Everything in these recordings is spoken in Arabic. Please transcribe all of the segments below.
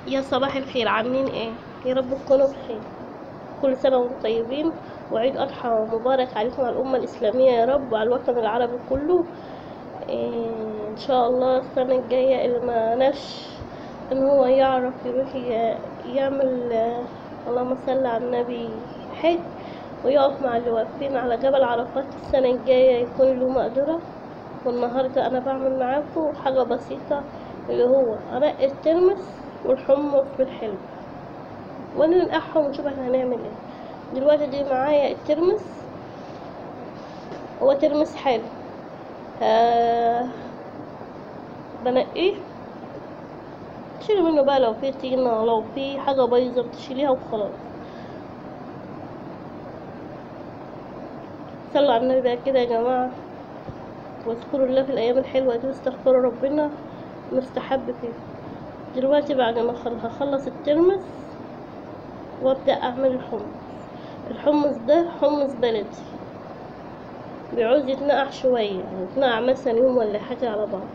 يا صباح الخير، عاملين ايه؟ يا رب تكونوا بخير. كل سنة وانتم طيبين، وعيد أضحى مبارك عليكم، على الأمة الإسلامية يا رب، وعلى الوطن العربي كله. إيه إن شاء الله السنة الجاية اللي ما ناش إن هو يعرف يروح يعمل اللهم صل على النبي حج، ويقف مع اللي واقفين على جبل عرفات السنة الجاية يكون له مقدرة. والنهاردة أنا بعمل معاكم حاجة بسيطة، اللي هو أرق الترمس والحمص بالحلو، وننقعهم ونشوف احنا هنعمل ايه. دلوقتي دي معايا الترمس، هو ترمس حلو. بنقيه، تشيلي منه بقى لو في طينة، لو في حاجة بايظة بتشيليها وخلاص. صلوا على النبي بقى كده يا جماعة، واذكروا الله في الأيام الحلوة دي، واستغفروا ربنا مستحب فيه. دلوقتي بعد ما هخلص الترمس وابدأ أعمل الحمص. الحمص ده حمص بلدي، بيعوز يتنقع شوية، يعني يتنقع مثلا يوم ولا حاجة على بعض.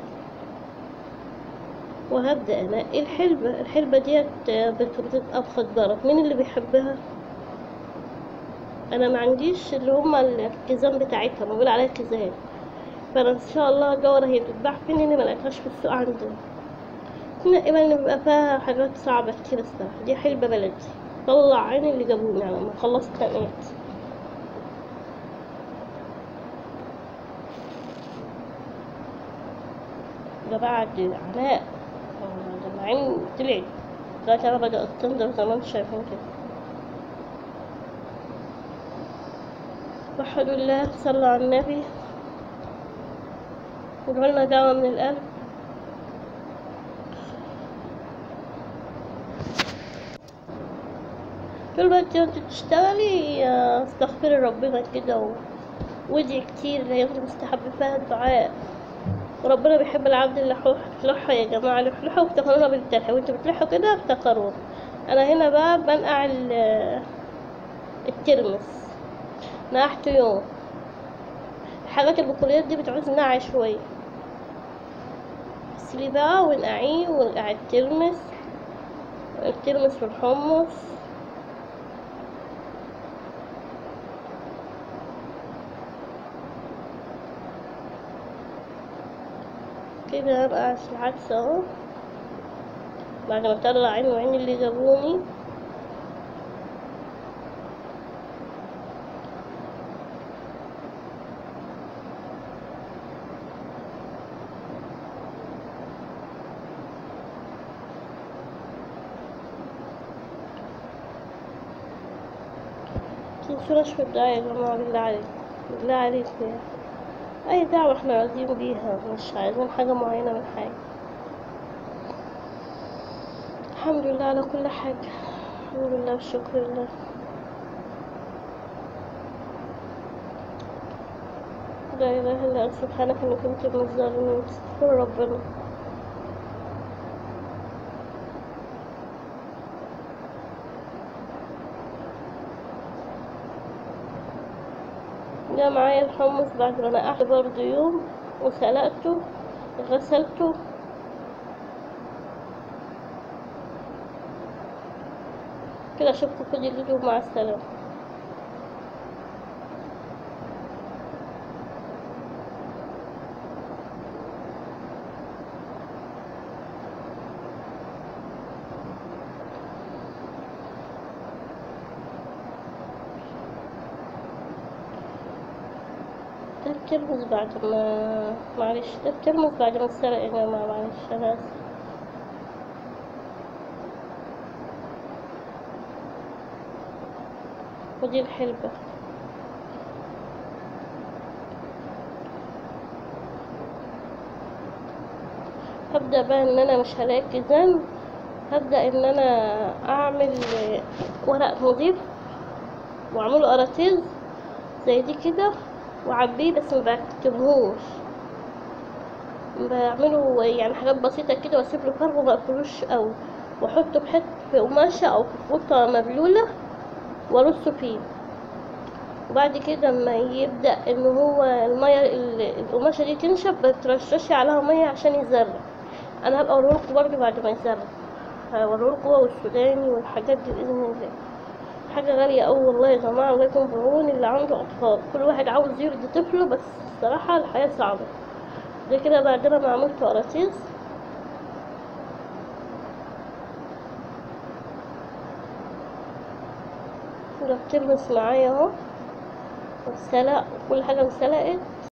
وهبدأ انقي الحلبة ديت بتبقى بخضرات. مين اللي بيحبها؟ انا ما عنديش اللي هما الكيزان بتاعتها، بقول عليها كيزان. فانا ان شاء الله جوه هي بتتباع فين، اني ما لقيتهاش في السوق عندنا. تنقي بقى اللي بيبقى فيها حاجات صعبة كتير الصراحة. دي حلبة بلدي، طلع عيني اللي جابوني على ما خلصت تنقيت. ده بعد عناء، لما عيني طلعت دلوقتي انا بدأت تنضف زي ما انتم شايفين كده. وحدوا الله، صلوا على النبي، ادعوا لنا دعوة من القلب. طول ما انت بتشتغلي استغفري ربنا كده وادعي كتير، اللي انت مستحب فيها الدعاء. وربنا بيحب العبد اللحوح. لحوا يا جماعة، لحوا وافتكرونا بالتلحى، وانتوا بتلحوا كده افتكرونا. انا هنا بقى بنقع الترمس، نقعته يوم. الحاجات البقوليات دي بتعوز نقع شوية، اغسلي بقى ونقعيه، ونقع الترمس والحمص. كده بقى العدس اهو، بعد ما اطلع عين وعين اللي جابوني. متنسوناش في الدعاء يا جماعة، بالله عليكم، بالله عليكم يعني. أي دعوة احنا راضيين بيها، مش عايزين حاجة معينة من حاجة. الحمد لله على كل حاجة، الحمد لله والشكر لله. لا إله إلا أنت سبحانك إني كنت من الظالمين. استغفر ربنا. ده معايا الحمص بعد ما نقعته برضه يوم، وسلقته، غسلته. كده أشوفكم في الفيديو، مع السلامة. ده الترمس بعد ما، معلش، ده الترمس بعد ما اتسلق يا جماعة، معلش أنا آسفة. ودي الحلبة. هبدأ بقى ان انا مش هلاقي كيزان، هبدأ ان انا اعمل ورق نضيف، واعمله قراطيز زي دي كده، واعبيه، بس ما بكتبهوش، بعمله يعني حاجات بسيطة كده، واسيب له فرغ وما اقفلوش قوي، واحطه في قماشة او في فوطة مبلولة، وارصه فيه. وبعد كده اما يبدأ ان هو المية القماشة دي تنشف، بترششي عليها مية عشان يزرع. انا هبقى اوريلكوا برضه بعد ما يزرع، هوريلكوا هو والسوداني والحاجات دي بإذن الله. حاجة غالية أوي والله يا جماعة، الله يكون في عون اللي عنده أطفال. كل واحد عاوز يرضي طفله، بس الصراحة الحياة صعبة. زي كده بعدنا ما عملت قراطيس، ده بتلمس معايا اهو، والسلق وكل حاجة اتسلقت.